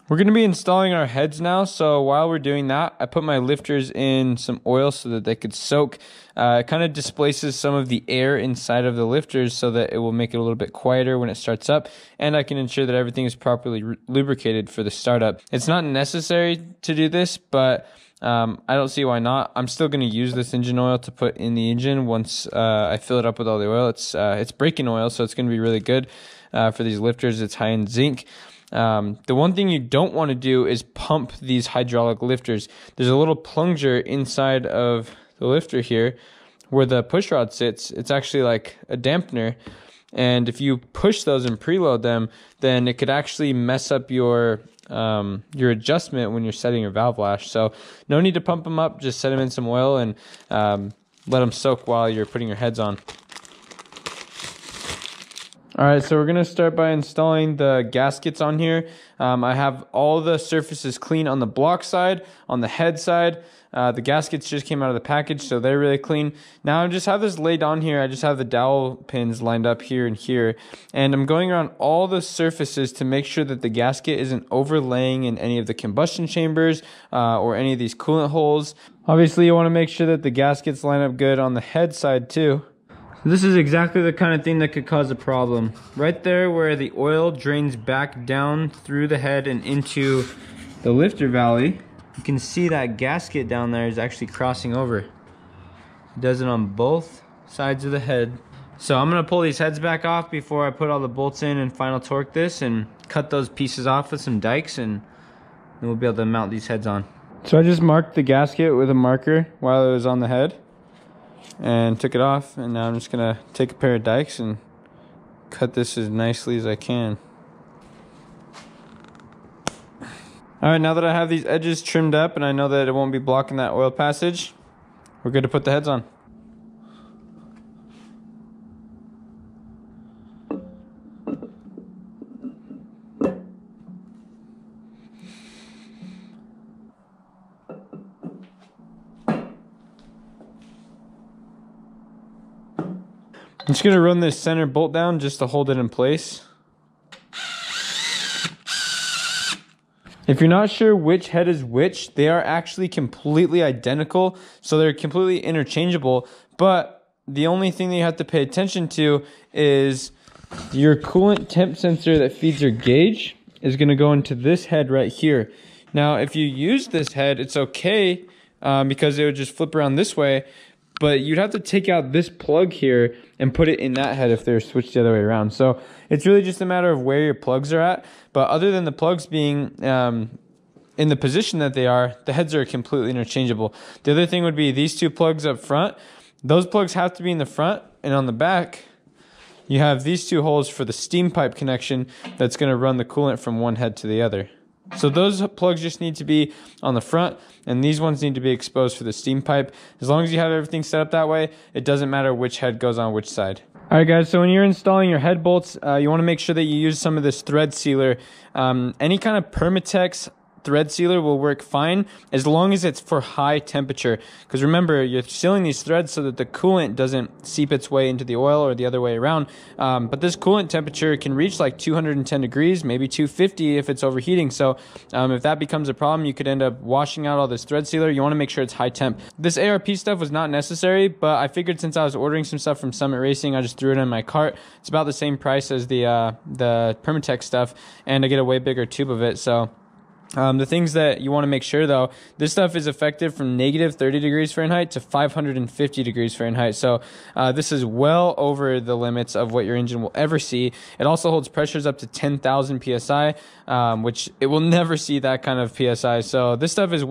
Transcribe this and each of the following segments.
We're going to be installing our heads now, so while we're doing that, I put my lifters in some oil so that they could soak. It kind of displaces some of the air inside of the lifters so that it will make it a little bit quieter when it starts up, and I can ensure that everything is properly lubricated for the startup. It's not necessary to do this, but I don't see why not. I'm still going to use this engine oil to put in the engine once I fill it up with all the oil. It's braking oil, so it's going to be really good for these lifters. It's high in zinc. The one thing you don't want to do is pump these hydraulic lifters. There's a little plunger inside of the lifter here where the push rod sits. It's actually like a dampener, and if you push those and preload them, then it could actually mess up your adjustment when you're setting your valve lash. So no need to pump them up. Just set them in some oil and let them soak while you're putting your heads on. All right, so we're going to start by installing the gaskets on here. I have all the surfaces clean on the block side, on the head side. The gaskets just came out of the package, so they're really clean. Now I just have this laid on here. I just have the dowel pins lined up here and here. And I'm going around all the surfaces to make sure that the gasket isn't overlaying in any of the combustion chambers or any of these coolant holes. Obviously, you want to make sure that the gaskets line up good on the head side too. This is exactly the kind of thing that could cause a problem. Right there where the oil drains back down through the head and into the lifter valley, you can see that gasket down there is actually crossing over. It does it on both sides of the head. So I'm gonna pull these heads back off before I put all the bolts in and final torque this and cut those pieces off with some dikes, and then we'll be able to mount these heads on. So I just marked the gasket with a marker while it was on the head and took it off, and now I'm just gonna take a pair of dikes and cut this as nicely as I can. Alright, now that I have these edges trimmed up and I know that it won't be blocking that oil passage, we're good to put the heads on. I'm just going to run this center bolt down just to hold it in place. If you're not sure which head is which, they are actually completely identical, so they're completely interchangeable, but the only thing that you have to pay attention to is your coolant temp sensor that feeds your gauge is going to go into this head right here. Now, if you use this head, it's okay because it would just flip around this way, but you'd have to take out this plug here and put it in that head if they're switched the other way around. So it's really just a matter of where your plugs are at. But other than the plugs being in the position that they are, the heads are completely interchangeable. The other thing would be these two plugs up front. Those plugs have to be in the front, and on the back, you have these two holes for the steam pipe connection that's going to run the coolant from one head to the other. So those plugs just need to be on the front, and these ones need to be exposed for the steam pipe. As long as you have everything set up that way, it doesn't matter which head goes on which side. Alright guys, so when you're installing your head bolts, you want to make sure that you use some of this thread sealer. Any kind of Permatex thread sealer will work fine as long as it's for high temperature, because remember, you're sealing these threads so that the coolant doesn't seep its way into the oil or the other way around. But this coolant temperature can reach like 210 degrees, maybe 250 if it's overheating. So if that becomes a problem, you could end up washing out all this thread sealer. You want to make sure it's high temp. This ARP stuff was not necessary, but I figured since I was ordering some stuff from Summit Racing, I just threw it in my cart. It's about the same price as the Permatex stuff, and I get a way bigger tube of it. So the things that you want to make sure, though, this stuff is effective from negative 30 degrees Fahrenheit to 550 degrees Fahrenheit. So this is well over the limits of what your engine will ever see. It also holds pressures up to 10,000 PSI, which it will never see that kind of PSI. So this stuff is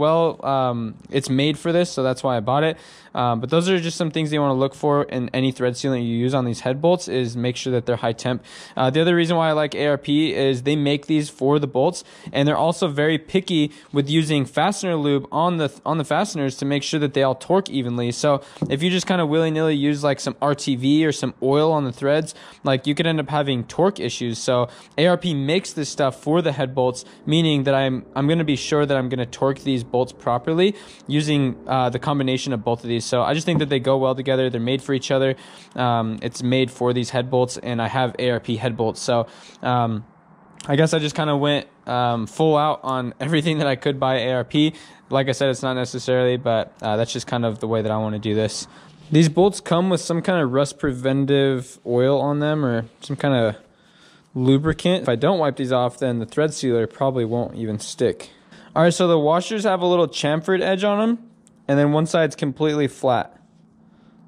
it's made for this, so that's why I bought it. But those are just some things that you want to look for in any thread sealant you use on these head bolts, is make sure that they're high temp. The other reason why I like ARP is they make these for the bolts, and they're also very picky with using fastener lube on the fasteners to make sure that they all torque evenly. So if you just kind of willy-nilly use like some RTV or some oil on the threads, like you could end up having torque issues. So ARP makes this stuff for the head bolts, meaning that I'm going to be sure that I'm going to torque these bolts properly using the combination of both of these. So I just think that they go well together. They're made for each other. It's made for these head bolts, and I have ARP head bolts. So I guess I just kind of went full out on everything that I could buy ARP. Like I said, it's not necessarily, but that's just kind of the way that I want to do this. These bolts come with some kind of rust preventive oil on them or some kind of lubricant. If I don't wipe these off, then the thread sealer probably won't even stick. All right, so the washers have a little chamfered edge on them, and then one side's completely flat.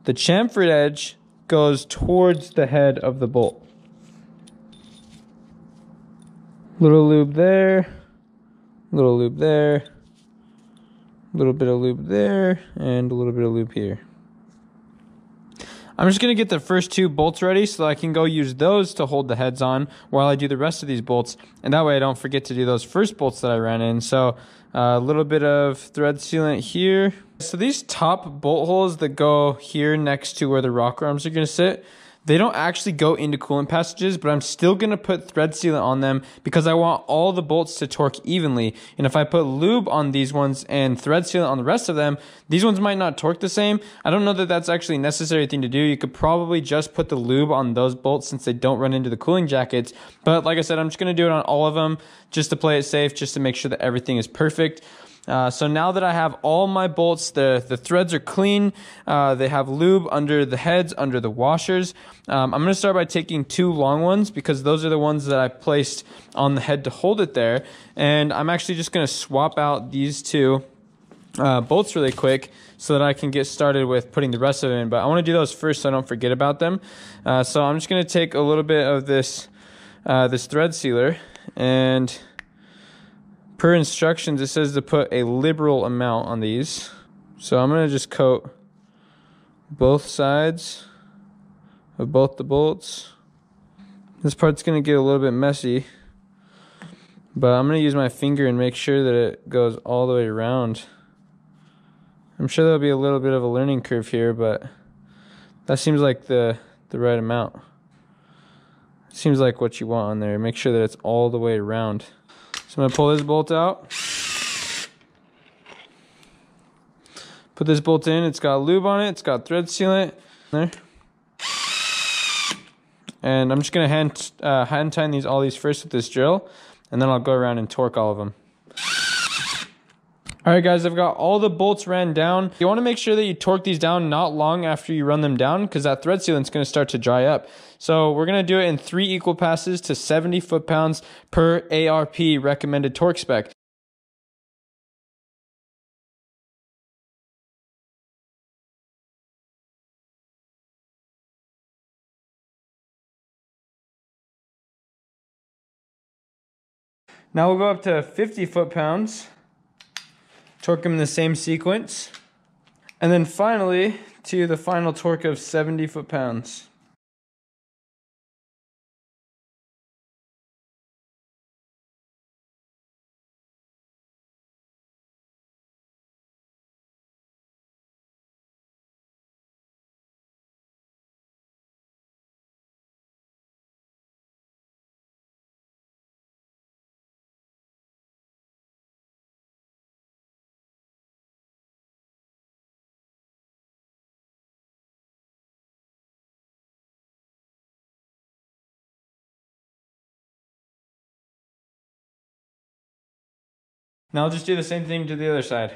The chamfered edge goes towards the head of the bolt. Little lube there, little lube there, a little bit of lube there, and a little bit of lube here. I'm just going to get the first 2 bolts ready so that I can go use those to hold the heads on while I do the rest of these bolts. And that way I don't forget to do those first bolts that I ran in. So a little bit of thread sealant here. So these top bolt holes that go here next to where the rocker arms are going to sit, they don't actually go into coolant passages, but I'm still going to put thread sealant on them because I want all the bolts to torque evenly. And if I put lube on these ones and thread sealant on the rest of them, these ones might not torque the same. I don't know that that's actually a necessary thing to do. You could probably just put the lube on those bolts since they don't run into the cooling jackets. But like I said, I'm just going to do it on all of them just to play it safe, just to make sure that everything is perfect. So now that I have all my bolts, the threads are clean, they have lube under the heads, under the washers. I'm going to start by taking 2 long ones because those are the ones that I placed on the head to hold it there. And I'm actually just going to swap out these 2 bolts really quick so that I can get started with putting the rest of it in. But I want to do those first so I don't forget about them. So I'm just going to take a little bit of this thread sealer, and per instructions, it says to put a liberal amount on these. So I'm going to just coat both sides of both the bolts. This part's going to get a little bit messy, but I'm going to use my finger and make sure that it goes all the way around. I'm sure there'll be a little bit of a learning curve here, but that seems like the right amount. Seems like what you want on there. Make sure that it's all the way around. So I'm going to pull this bolt out. Put this bolt in. It's got lube on it. It's got thread sealant there. And I'm just going to hand tighten all these first with this drill, and then I'll go around and torque all of them. All right, guys, I've got all the bolts ran down. You want to make sure that you torque these down not long after you run them down because that thread sealant's going to start to dry up. So we're going to do it in 3 equal passes to 70 foot-pounds per ARP recommended torque spec. Now we'll go up to 50 foot-pounds. Torque them in the same sequence. And then finally, to the final torque of 70 foot-pounds. Now I'll just do the same thing to the other side.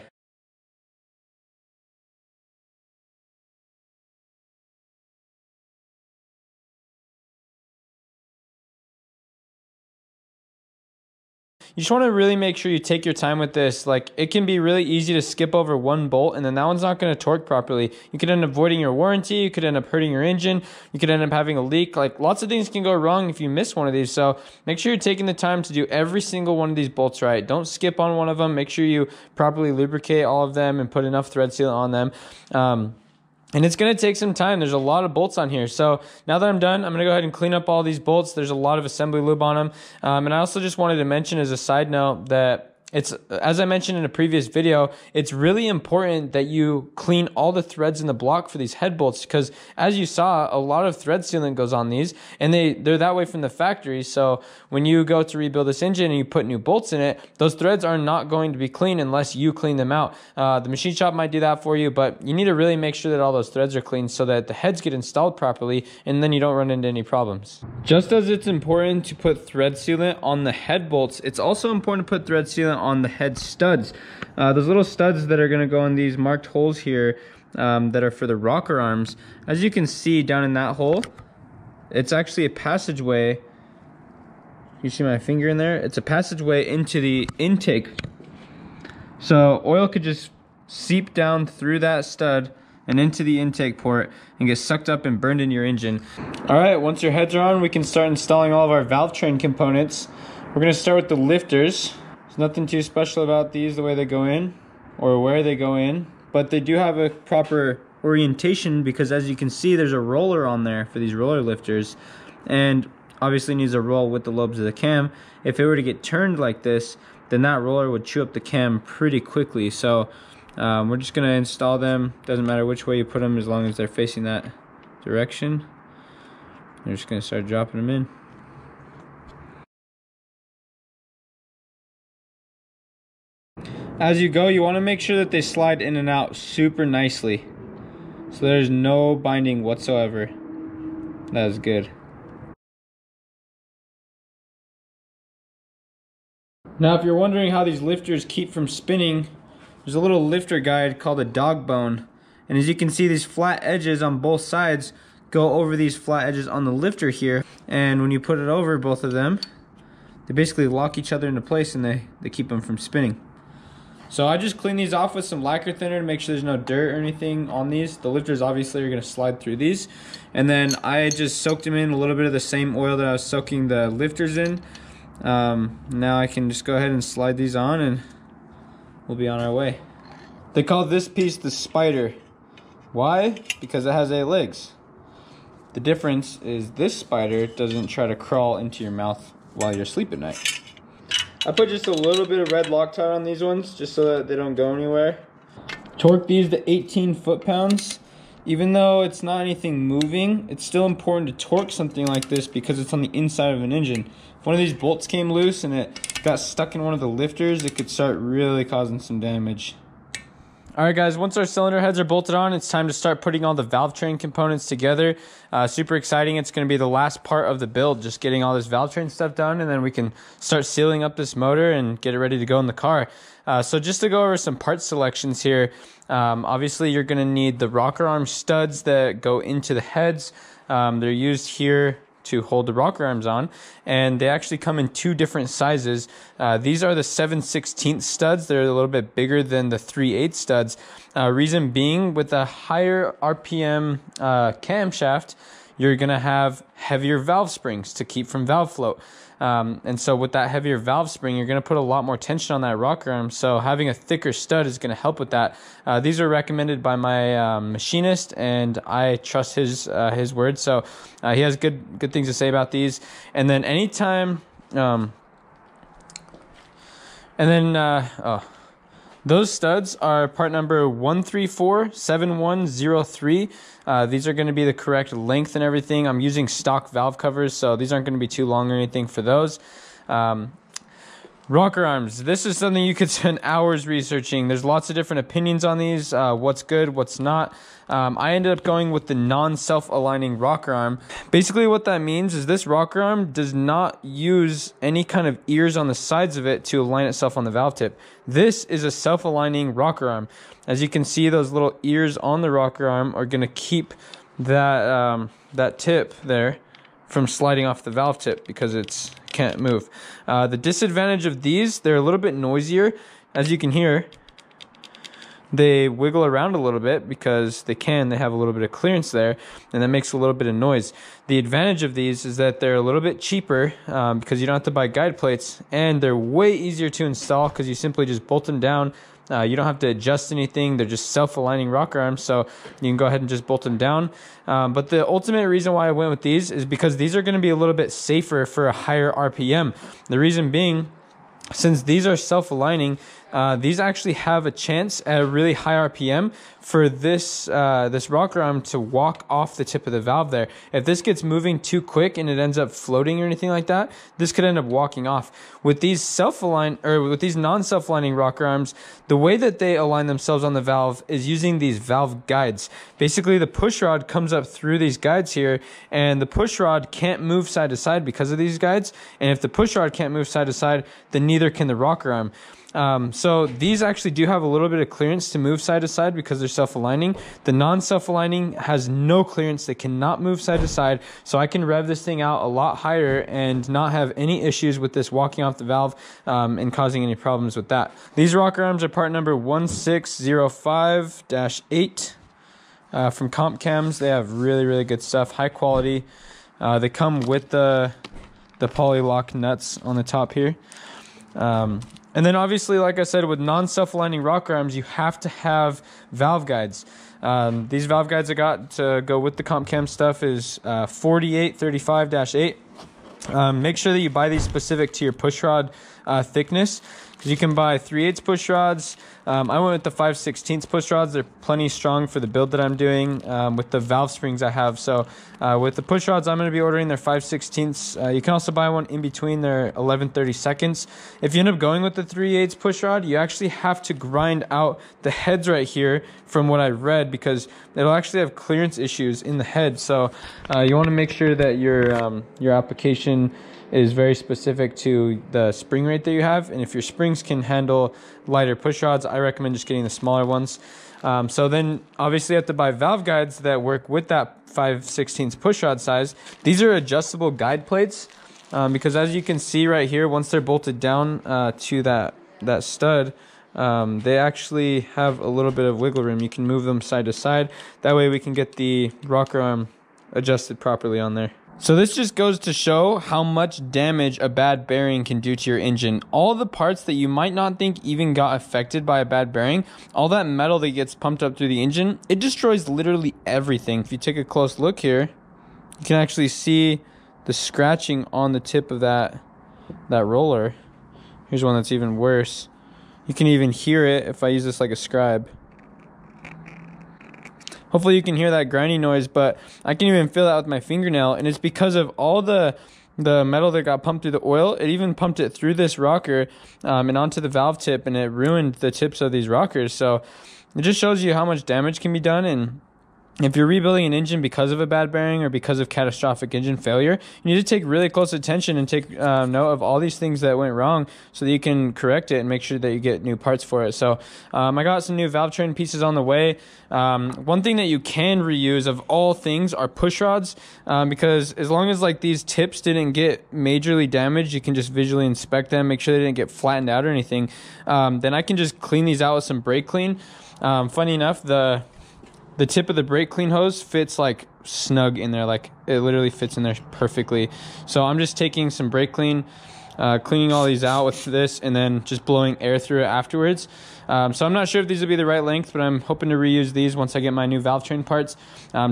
You just want to really make sure you take your time with this. Like, it can be really easy to skip over one bolt and then that one's not going to torque properly. You could end up voiding your warranty. You could end up hurting your engine. You could end up having a leak. Like, lots of things can go wrong if you miss one of these. So make sure you're taking the time to do every single one of these bolts right. Don't skip on one of them. Make sure you properly lubricate all of them and put enough thread sealant on them. And it's going to take some time. There's a lot of bolts on here. So now that I'm done, I'm going to go ahead and clean up all these bolts. There's a lot of assembly lube on them. And I also just wanted to mention as a side note that it's, as I mentioned in a previous video, it's really important that you clean all the threads in the block for these head bolts, because as you saw, a lot of thread sealant goes on these, and they're that way from the factory. So when you go to rebuild this engine and you put new bolts in it, those threads are not going to be clean unless you clean them out. The machine shop might do that for you, but you need to really make sure that all those threads are clean so that the heads get installed properly, and then you don't run into any problems. Just as it's important to put thread sealant on the head bolts, it's also important to put thread sealant on the head studs. Those little studs that are going to go in these marked holes here, that are for the rocker arms. As you can see down in that hole, it's actually a passageway. You see my finger in there? It's a passageway into the intake. So oil could just seep down through that stud and into the intake port and get sucked up and burned in your engine. All right, once your heads are on, we can start installing all of our valve train components. We're going to start with the lifters. There's nothing too special about these, the way they go in or where they go in, but they do have a proper orientation, because as you can see, there's a roller on there for these roller lifters, and obviously needs a roll with the lobes of the cam. If it were to get turned like this, then that roller would chew up the cam pretty quickly. So we're just going to install them. Doesn't matter which way you put them as long as they're facing that direction. We're just going to start dropping them in. As you go, you want to make sure that they slide in and out super nicely, so there's no binding whatsoever. That is good. Now, if you're wondering how these lifters keep from spinning, there's a little lifter guide called a dog bone. And as you can see, these flat edges on both sides go over these flat edges on the lifter here. And when you put it over both of them, they basically lock each other into place, and they keep them from spinning. So I just clean these off with some lacquer thinner to make sure there's no dirt or anything on these. The lifters obviously are going to slide through these. And then I just soaked them in a little bit of the same oil that I was soaking the lifters in. Now I can just go ahead and slide these on, and we'll be on our way. They call this piece the spider. Why? Because it has 8 legs. The difference is this spider doesn't try to crawl into your mouth while you're asleep at night. I put just a little bit of red Loctite on these ones just so that they don't go anywhere. Torque these to 18 foot-pounds. Even though it's not anything moving, it's still important to torque something like this because it's on the inside of an engine. If one of these bolts came loose and it got stuck in one of the lifters, it could start really causing some damage. Alright guys, once our cylinder heads are bolted on, it's time to start putting all the valve train components together. Super exciting. It's going to be the last part of the build, just getting all this valve train stuff done, and then we can start sealing up this motor and get it ready to go in the car. So just to go over some part selections here, obviously you're going to need the rocker arm studs that go into the heads. They're used here to hold the rocker arms on, and they actually come in 2 different sizes. These are the 7/16 studs. They're a little bit bigger than the 3/8 studs. Reason being, with a higher RPM camshaft, you're gonna have heavier valve springs to keep from valve float. And so with that heavier valve spring, you're going to put a lot more tension on that rocker arm. So having a thicker stud is going to help with that. These are recommended by my machinist, and I trust his word. So he has good things to say about these. And then anytime, those studs are part number 1347103. These are going to be the correct length and everything. I'm using stock valve covers, so these aren't going to be too long or anything for those. Rocker arms. This is something you could spend hours researching. There's lots of different opinions on these, what's good, what's not. I ended up going with the non-self-aligning rocker arm. Basically what that means is this rocker arm does not use any kind of ears on the sides of it to align itself on the valve tip. This is a self-aligning rocker arm. As you can see, those little ears on the rocker arm are going to keep that, that tip there from sliding off the valve tip because it can't move. The disadvantage of these, they're a little bit noisier. As you can hear, they wiggle around a little bit because they have a little bit of clearance there, and that makes a little bit of noise. The advantage of these is that they're a little bit cheaper because you don't have to buy guide plates, and they're way easier to install because you simply just bolt them down. You don't have to adjust anything. They're just self-aligning rocker arms, so you can go ahead and just bolt them down. But the ultimate reason why I went with these is because these are going to be a little bit safer for a higher RPM. The reason being since these are self-aligning, these actually have a chance at a really high RPM for this this rocker arm to walk off the tip of the valve there. If this gets moving too quick and it ends up floating or anything like that, this could end up walking off. With these with these non-self-aligning rocker arms, the way that they align themselves on the valve is using these valve guides. Basically, the push rod comes up through these guides here, and the push rod can't move side to side because of these guides. And if the push rod can't move side to side, then neither can the rocker arm. So these actually do have a little bit of clearance to move side to side because they're self-aligning. The non-self-aligning has no clearance. They cannot move side to side. So I can rev this thing out a lot higher and not have any issues with this walking off the valve and causing any problems with that. These rocker arms are part number 1605-8 from Comp Cams. They have really, really good stuff, high quality. They come with the poly-lock nuts on the top here. And then obviously, like I said, with non-self-aligning rocker arms, you have to have valve guides. These valve guides I got to go with the Comp Cam stuff is 4835-8. Make sure that you buy these specific to your push rod thickness, because you can buy 3/8 push rods. I went with the 5/16 push rods. They're plenty strong for the build that I'm doing with the valve springs I have. So with the push rods, I'm going to be ordering their 5/16. You can also buy one in between their 11/32. If you end up going with the 3/8 push rod, you actually have to grind out the heads right here from what I read, because it'll actually have clearance issues in the head. So you want to make sure that your application is very specific to the spring rate that you have. And if your springs can handle lighter push rods, I recommend just getting the smaller ones. So then obviously you have to buy valve guides that work with that 5/16 push rod size. These are adjustable guide plates because as you can see right here, once they're bolted down to that stud, they actually have a little bit of wiggle room. You can move them side to side. That way we can get the rocker arm adjusted properly on there. So this just goes to show how much damage a bad bearing can do to your engine. All the parts that you might not think even got affected by a bad bearing, all that metal that gets pumped up through the engine, it destroys literally everything. If you take a close look here, you can actually see the scratching on the tip of that roller. Here's one that's even worse. You can even hear it if I use this like a scribe. Hopefully you can hear that grinding noise, but I can even feel that with my fingernail, and it's because of all the metal that got pumped through the oil. It even pumped it through this rocker and onto the valve tip, and it ruined the tips of these rockers. So it just shows you how much damage can be done. And if you're rebuilding an engine because of a bad bearing or because of catastrophic engine failure, you need to take really close attention and take note of all these things that went wrong so that you can correct it and make sure that you get new parts for it. So I got some new valve train pieces on the way. One thing that you can reuse of all things are push rods, because as long as like these tips didn't get majorly damaged, you can just visually inspect them, make sure they didn't get flattened out or anything. Then I can just clean these out with some brake clean. Funny enough, the tip of the brake clean hose fits like snug in there, like it literally fits in there perfectly. So I'm just taking some brake clean, cleaning all these out with this, and then just blowing air through it afterwards. So I'm not sure if these will be the right length, but I'm hoping to reuse these once I get my new valve train parts,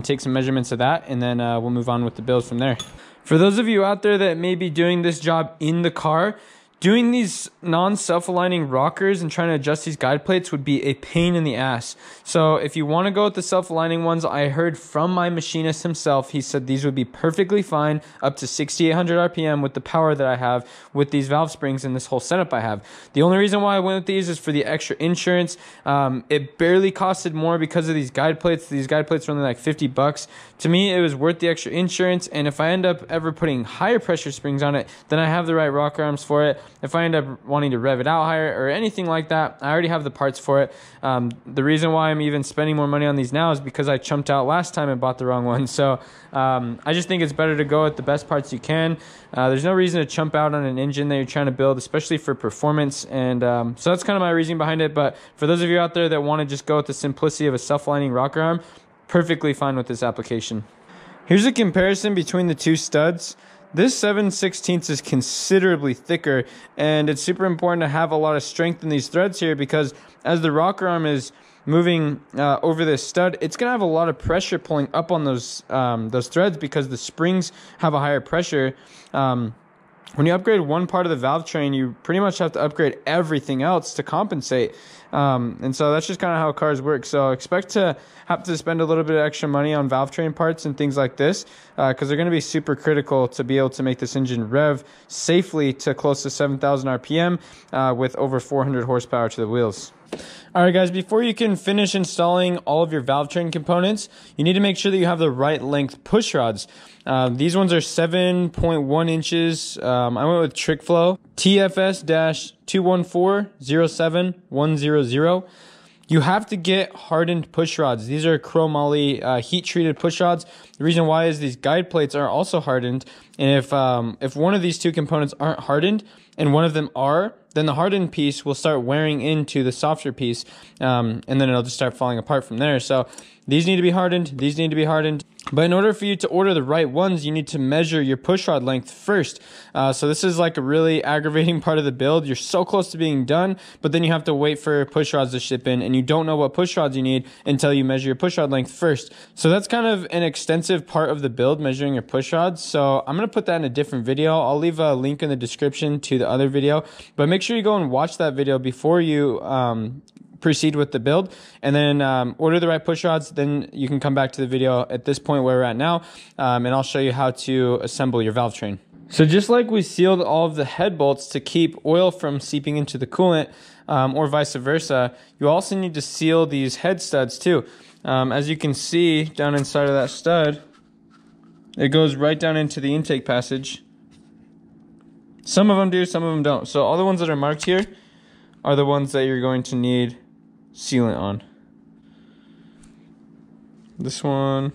take some measurements of that, and then we'll move on with the build from there. For those of you out there that may be doing this job in the car, doing these non-self-aligning rockers and trying to adjust these guide plates would be a pain in the ass. So if you want to go with the self-aligning ones, I heard from my machinist himself, he said these would be perfectly fine up to 6,800 RPM with the power that I have with these valve springs and this whole setup I have. The only reason why I went with these is for the extra insurance. It barely costed more because of these guide plates. These guide plates are only like 50 bucks. To me, it was worth the extra insurance, and if I end up ever putting higher pressure springs on it, then I have the right rocker arms for it. If I end up wanting to rev it out higher or anything like that, I already have the parts for it. The reason why I'm even spending more money on these now is because I chumped out last time and bought the wrong one. So I just think it's better to go with the best parts you can. There's no reason to chump out on an engine that you're trying to build, especially for performance. And so that's kind of my reasoning behind it. But for those of you out there that want to just go with the simplicity of a self-aligning rocker arm, perfectly fine with this application. Here's a comparison between the two studs. This 7/16 is considerably thicker, and it's super important to have a lot of strength in these threads here, because as the rocker arm is moving over this stud, it's going to have a lot of pressure pulling up on those threads, because the springs have a higher pressure. when you upgrade one part of the valve train, you pretty much have to upgrade everything else to compensate. And so that's just kind of how cars work. So expect to have to spend a little bit of extra money on valve train parts and things like this, because they're going to be super critical to be able to make this engine rev safely to close to 7,000 RPM with over 400 horsepower to the wheels. All right, guys, before you can finish installing all of your valve train components, you need to make sure that you have the right length push rods. These ones are 7.1 inches. I went with Trick Flow TFS-214-07100. You have to get hardened push rods. These are chromoly heat-treated push rods. The reason why is these guide plates are also hardened. And if one of these two components aren't hardened and one of them are, then the hardened piece will start wearing into the softer piece, and then it'll just start falling apart from there. So these need to be hardened. These need to be hardened. But in order for you to order the right ones, you need to measure your push rod length first. So this is like a really aggravating part of the build. You're so close to being done, but then you have to wait for push rods to ship in, and you don't know what push rods you need until you measure your push rod length first. So that's kind of an extensive part of the build, measuring your push rods. So I'm going to put that in a different video. I'll leave a link in the description to the other video, but make sure you go and watch that video before you proceed with the build, and then order the right push rods. Then you can come back to the video at this point where we're at now, and I'll show you how to assemble your valve train. So just like we sealed all of the head bolts to keep oil from seeping into the coolant, or vice versa, you also need to seal these head studs too. As you can see down inside of that stud, it goes right down into the intake passage. Some of them do, some of them don't. So all the ones that are marked here are the ones that you're going to need sealant on. This one,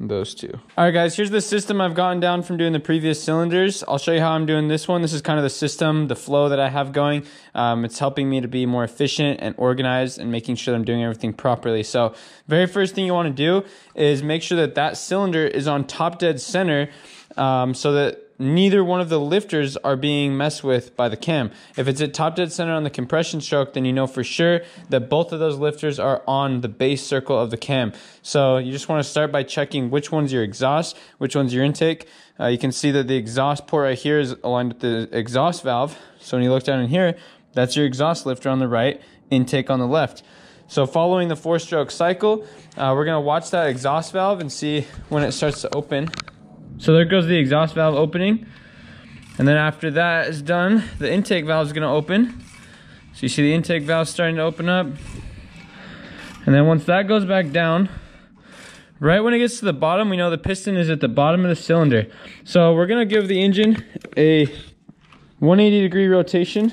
and those two. All right, guys, here's the system I've gotten down from doing the previous cylinders. I'll show you how I'm doing this one. This is kind of the system, the flow that I have going. It's helping me to be more efficient and organized and making sure that I'm doing everything properly. So very first thing you want to do is make sure that that cylinder is on top dead center, so that neither one of the lifters are being messed with by the cam. If it's at top dead center on the compression stroke, then you know for sure that both of those lifters are on the base circle of the cam. So you just want to start by checking which one's your exhaust, which one's your intake. You can see that the exhaust port right here is aligned with the exhaust valve. So when you look down in here, that's your exhaust lifter on the right, intake on the left. So following the 4-stroke cycle, we're going to watch that exhaust valve and see when it starts to open. So there goes the exhaust valve opening. And then after that is done, the intake valve is going to open. So you see the intake valve starting to open up. And then once that goes back down, right when it gets to the bottom, we know the piston is at the bottom of the cylinder. So we're going to give the engine a 180-degree rotation.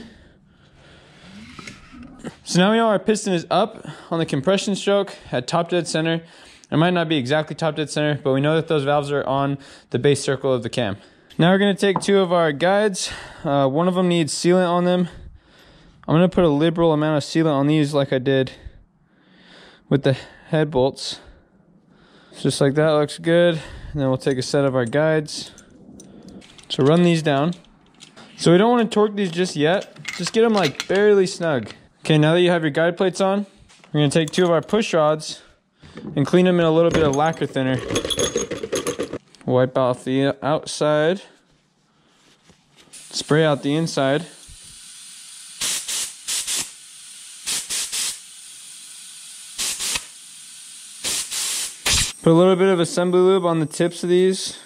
So now we know our piston is up on the compression stroke at top dead center. It might not be exactly top dead center, but we know that those valves are on the base circle of the cam. Now we're going to take two of our guides. One of them needs sealant on them. I'm going to put a liberal amount of sealant on these like I did with the head bolts. Just like that, looks good. And then we'll take a set of our guides. So run these down. So we don't want to torque these just yet. Just get them like barely snug. Okay, now that you have your guide plates on, we're going to take two of our push rods and clean them in a little bit of lacquer thinner. Wipe off the outside. Spray out the inside. Put a little bit of assembly lube on the tips of these.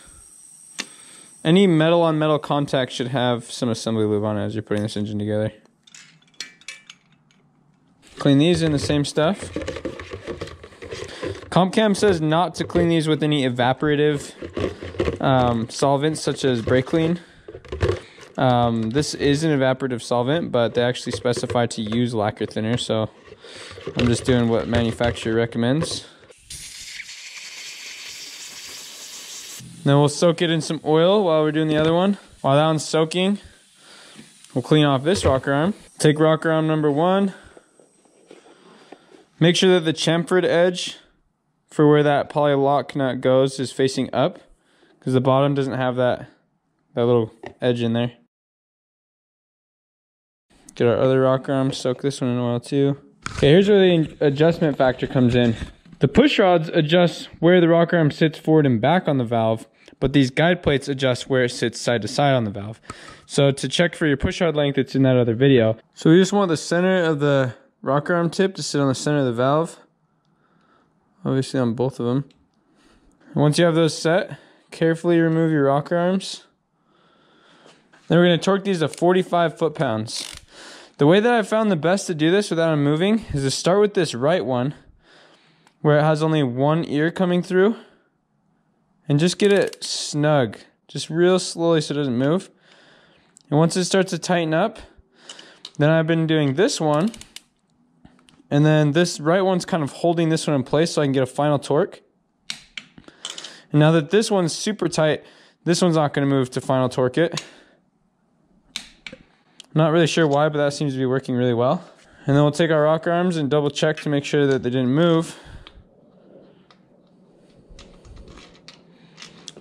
Any metal on metal contact should have some assembly lube on it as you're putting this engine together. Clean these in the same stuff. CompCam says not to clean these with any evaporative solvents such as brake clean. This is an evaporative solvent, but they actually specify to use lacquer thinner, so I'm just doing what manufacturer recommends. Then we'll soak it in some oil while we're doing the other one. While that one's soaking, we'll clean off this rocker arm. Take rocker arm number 1. Make sure that the chamfered edge for where that poly lock nut goes is facing up, because the bottom doesn't have that little edge in there. Get our other rocker arm, soak this one in oil too. Okay, here's where the adjustment factor comes in. The push rods adjust where the rocker arm sits forward and back on the valve, but these guide plates adjust where it sits side to side on the valve. So to check for your push rod length, it's in that other video. So we just want the center of the rocker arm tip to sit on the center of the valve, obviously on both of them. Once you have those set, carefully remove your rocker arms. Then we're going to torque these to 45 foot-pounds. The way that I found the best to do this without them moving is to start with this right one, where it has only one ear coming through, and just get it snug, just real slowly so it doesn't move. And once it starts to tighten up, then I've been doing this one, and then this right one's kind of holding this one in place so I can get a final torque. And now that this one's super tight, this one's not going to move to final torque it. I'm not really sure why, but that seems to be working really well. And then we'll take our rocker arms and double check to make sure that they didn't move.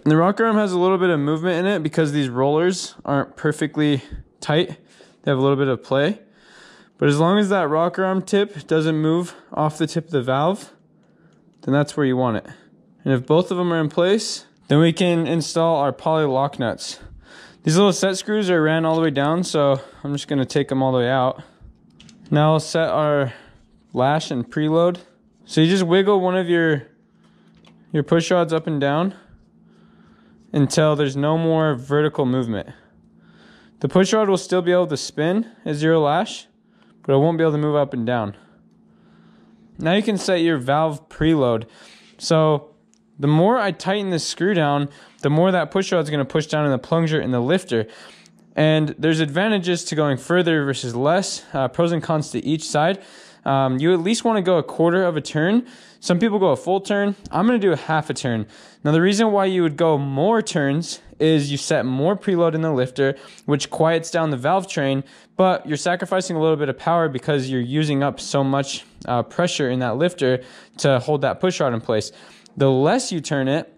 And the rocker arm has a little bit of movement in it because these rollers aren't perfectly tight. They have a little bit of play. But as long as that rocker arm tip doesn't move off the tip of the valve, then that's where you want it. And if both of them are in place, then we can install our poly lock nuts. These little set screws are ran all the way down, so I'm just going to take them all the way out. Now I'll set our lash and preload. So you just wiggle one of your push rods up and down until there's no more vertical movement. The push rod will still be able to spin at zero lash, but it won't be able to move up and down. Now you can set your valve preload. So the more I tighten this screw down, the more that push rod is going to push down in the plunger and the lifter. And there's advantages to going further versus less, pros and cons to each side. You at least want to go a quarter of a turn. Some people go a full turn. I'm going to do a half a turn. Now the reason why you would go more turns is you set more preload in the lifter, which quiets down the valve train, but you're sacrificing a little bit of power because you're using up so much pressure in that lifter to hold that push rod in place. The less you turn it,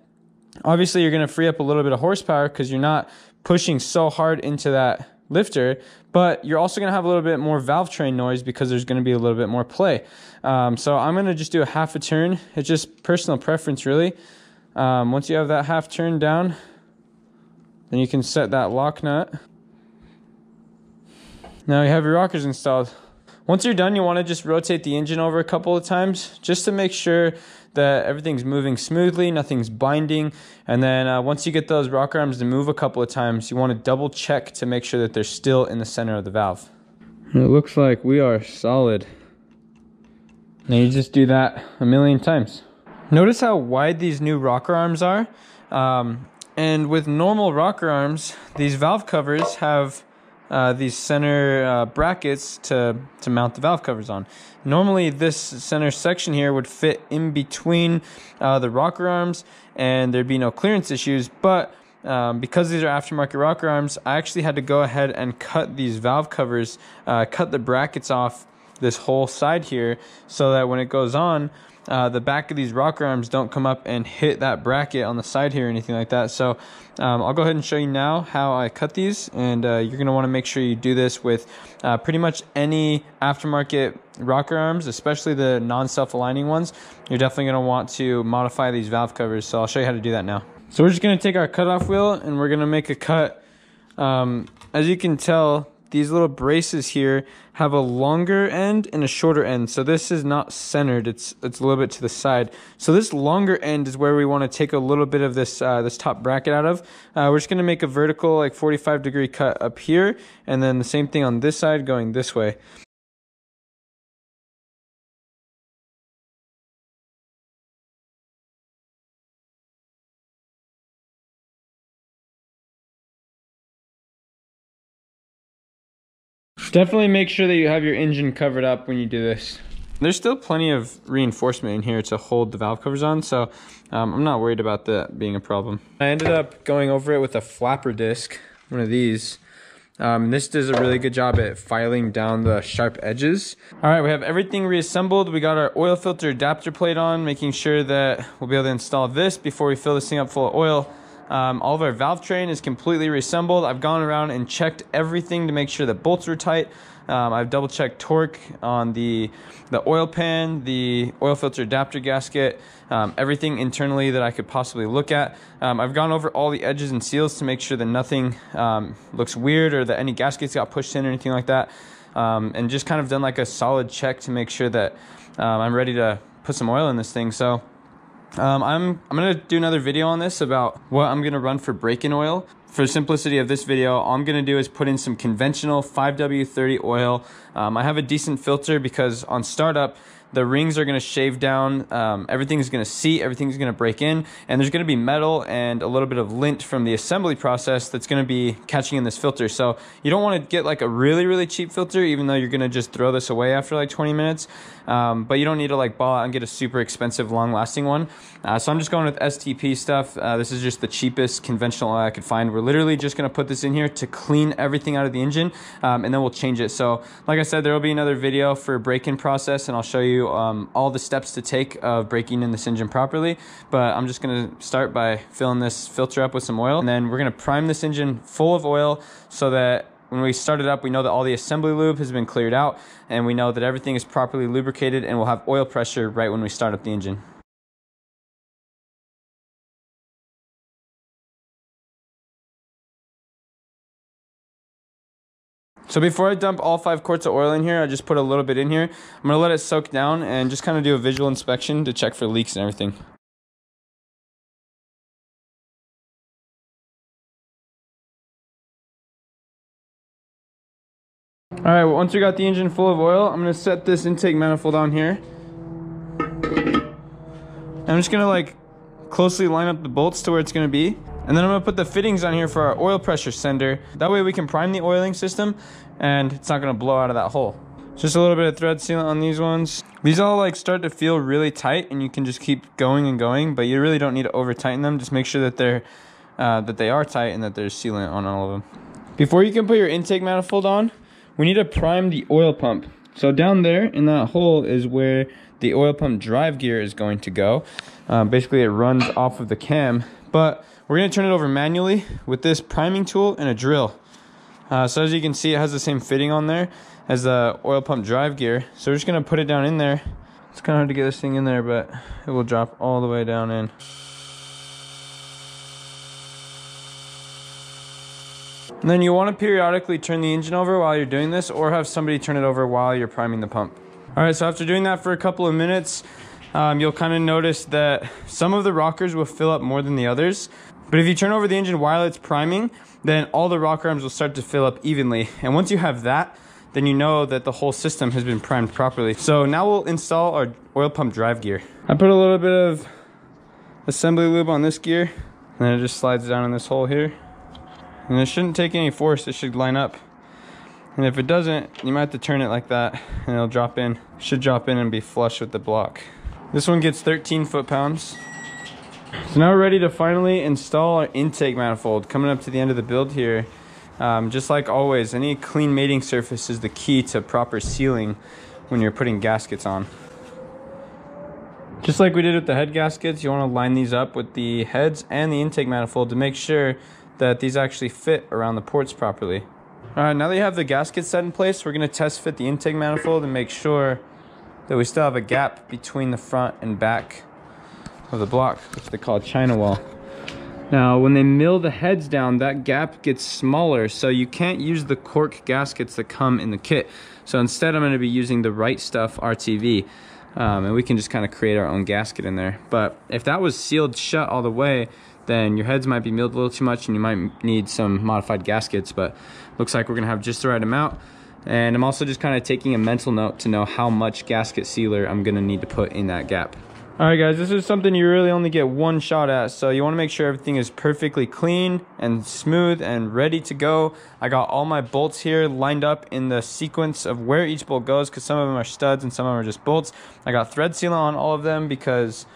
obviously you're going to free up a little bit of horsepower because you're not pushing so hard into that lifter, but you're also going to have a little bit more valve train noise because there's going to be a little bit more play. So I'm going to just do a half a turn. It's just personal preference, really. Once you have that half turn down, then you can set that lock nut. Now you have your rockers installed. Once you're done, you want to just rotate the engine over a couple of times just to make sure that everything's moving smoothly, nothing's binding. And then once you get those rocker arms to move a couple of times, you want to double check to make sure that they're still in the center of the valve. And it looks like we are solid. Now you just do that a million times. Notice how wide these new rocker arms are. And with normal rocker arms, these valve covers have these center brackets to mount the valve covers on. Normally this center section here would fit in between the rocker arms and there'd be no clearance issues, but because these are aftermarket rocker arms, I actually had to go ahead and cut these valve covers, cut the brackets off this whole side here so that when it goes on, the back of these rocker arms don't come up and hit that bracket on the side here or anything like that. So I'll go ahead and show you now how I cut these, and you're going to want to make sure you do this with pretty much any aftermarket rocker arms, especially the non-self-aligning ones. You're definitely going to want to modify these valve covers, so I'll show you how to do that now. So we're just going to take our cutoff wheel and we're going to make a cut. As you can tell, these little braces here have a longer end and a shorter end. So this is not centered, it's a little bit to the side. So this longer end is where we want to take a little bit of this this top bracket out of. We're just going to make a vertical like 45-degree cut up here, and then the same thing on this side going this way. Definitely make sure that you have your engine covered up when you do this. There's still plenty of reinforcement in here to hold the valve covers on, so I'm not worried about that being a problem. I ended up going over it with a flapper disc, one of these. This does a really good job at filing down the sharp edges. All right, we have everything reassembled. We got our oil filter adapter plate on, making sure that we'll be able to install this before we fill this thing up full of oil. All of our valve train is completely reassembled. I've gone around and checked everything to make sure that bolts were tight. I've double checked torque on the oil pan, the oil filter adapter gasket, everything internally that I could possibly look at. I've gone over all the edges and seals to make sure that nothing looks weird or that any gaskets got pushed in or anything like that. And just kind of done like a solid check to make sure that I'm ready to put some oil in this thing. So I'm gonna do another video on this about what I'm gonna run for break-in oil. For simplicity of this video, all I'm gonna do is put in some conventional 5W30 oil. I have a decent filter because on startup, the rings are going to shave down, everything's going to seat, everything's going to break in, and there's going to be metal and a little bit of lint from the assembly process that's going to be catching in this filter. So you don't want to get like a really cheap filter, even though you're going to just throw this away after like 20 minutes. But you don't need to like ball out and get a super expensive, long-lasting one. So I'm just going with STP stuff. This is just the cheapest conventional oil I could find. We're literally just going to put this in here to clean everything out of the engine, and then we'll change it. So like I said, there will be another video for break-in process, and I'll show you all the steps to take of breaking in this engine properly. But I'm just going to start by filling this filter up with some oil, and then we're going to prime this engine full of oil so that when we start it up, we know that all the assembly lube has been cleared out, and we know that everything is properly lubricated, and we'll have oil pressure right when we start up the engine. So before I dump all 5 quarts of oil in here, I just put a little bit in here. I'm gonna let it soak down and just kind of do a visual inspection to check for leaks and everything. All right, well, once we got the engine full of oil, I'm gonna set this intake manifold on here. I'm just gonna like closely line up the bolts to where it's gonna be. And then I'm gonna put the fittings on here for our oil pressure sender. That way we can prime the oiling system and it's not gonna blow out of that hole. Just a little bit of thread sealant on these ones. These all like start to feel really tight and you can just keep going and going, but you really don't need to over tighten them. Just make sure that they are tight and that there's sealant on all of them. Before you can put your intake manifold on, we need to prime the oil pump. So down there in that hole is where the oil pump drive gear is going to go. Basically it runs off of the cam, but we're going to turn it over manually with this priming tool and a drill. So as you can see, it has the same fitting on there as the oil pump drive gear. So we're just going to put it down in there. It's kind of hard to get this thing in there, but it will drop all the way down in. And then you want to periodically turn the engine over while you're doing this, or have somebody turn it over while you're priming the pump. All right, so after doing that for a couple of minutes, you'll kind of notice that some of the rockers will fill up more than the others. But if you turn over the engine while it's priming, then all the rocker arms will start to fill up evenly. And once you have that, then you know that the whole system has been primed properly. So now we'll install our oil pump drive gear. I put a little bit of assembly lube on this gear, and then it just slides down in this hole here. And it shouldn't take any force, it should line up. And if it doesn't, you might have to turn it like that and it'll drop in. It should drop in and be flush with the block. This one gets 13 foot-pounds. So now we're ready to finally install our intake manifold. Coming up to the end of the build here. Just like always, any clean mating surface is the key to proper sealing when you're putting gaskets on. Just like we did with the head gaskets, you want to line these up with the heads and the intake manifold to make sure that these actually fit around the ports properly. All right, now that you have the gasket set in place, we're going to test fit the intake manifold and make sure that we still have a gap between the front and back of the block, which they call a China wall. Now, when they mill the heads down, that gap gets smaller, so you can't use the cork gaskets that come in the kit. So instead, I'm going to be using the Right Stuff RTV, and we can just kind of create our own gasket in there. But if that was sealed shut all the way, then your heads might be milled a little too much and you might need some modified gaskets, but looks like we're gonna have just the right amount. And I'm also just kind of taking a mental note to know how much gasket sealer I'm gonna need to put in that gap. All right guys, this is something you really only get one shot at, so you wanna make sure everything is perfectly clean and smooth and ready to go. I got all my bolts here lined up in the sequence of where each bolt goes, because some of them are studs and some of them are just bolts. I got thread sealant on all of them because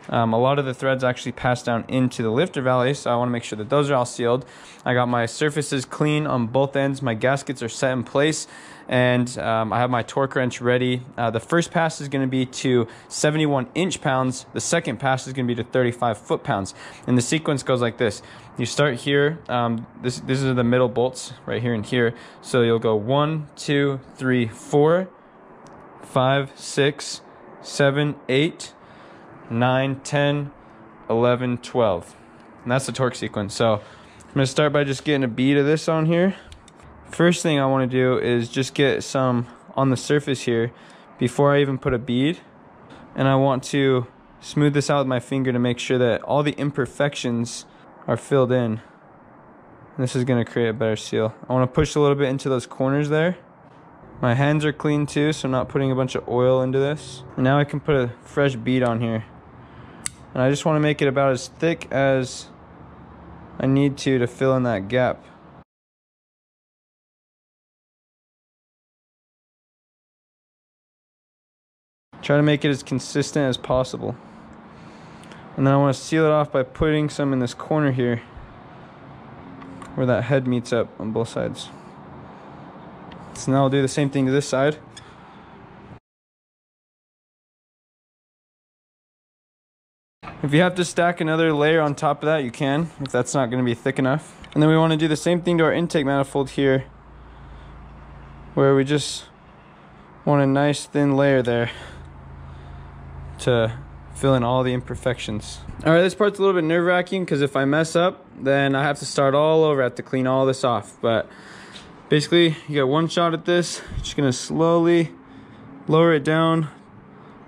A lot of the threads actually pass down into the lifter valley, so I want to make sure that those are all sealed. I got my surfaces clean on both ends. My gaskets are set in place, and I have my torque wrench ready. The first pass is going to be to 71 inch-pounds. The second pass is going to be to 35 foot-pounds. And the sequence goes like this. You start here. These are the middle bolts right here and here. So you'll go 1, 2, 3, 4, 5, 6, 7, 8, 9, 10, 11, 12. And that's the torque sequence. So I'm going to start by just getting a bead of this on here. First thing I want to do is just get some on the surface here before I even put a bead. And I want to smooth this out with my finger to make sure that all the imperfections are filled in. This is going to create a better seal. I want to push a little bit into those corners there. My hands are clean too, so I'm not putting a bunch of oil into this. And now I can put a fresh bead on here. And I just want to make it about as thick as I need to fill in that gap. Try to make it as consistent as possible. And then I want to seal it off by putting some in this corner here where that head meets up on both sides. So now I'll do the same thing to this side. If you have to stack another layer on top of that, you can, if that's not going to be thick enough. And then we want to do the same thing to our intake manifold here, where we just want a nice thin layer there to fill in all the imperfections. All right, this part's a little bit nerve-wracking because if I mess up, then I have to start all over. I have to clean all this off. But basically, you get one shot at this. Just gonna slowly lower it down.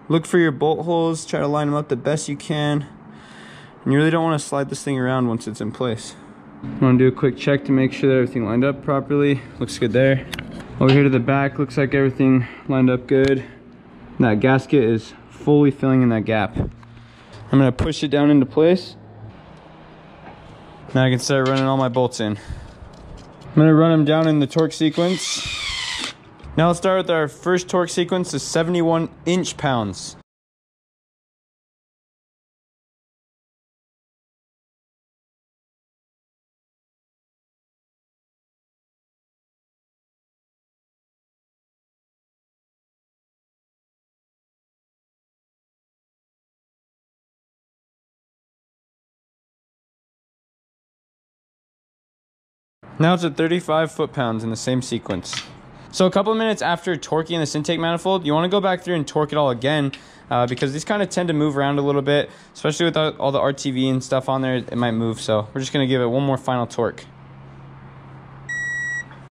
Look for your bolt holes. Try to line them up the best you can. And you really don't want to slide this thing around once it's in place. I'm gonna do a quick check to make sure that everything lined up properly. Looks good there. Over here to the back, looks like everything lined up good. That gasket is fully filling in that gap. I'm gonna push it down into place. Now I can start running all my bolts in. I'm gonna run them down in the torque sequence. Now let's start with our first torque sequence to 71 inch-pounds. Now it's at 35 foot-pounds in the same sequence. So a couple of minutes after torquing this intake manifold, you want to go back through and torque it all again because these kind of tend to move around a little bit, especially with all the RTV and stuff on there, it might move. So we're just going to give it one more final torque.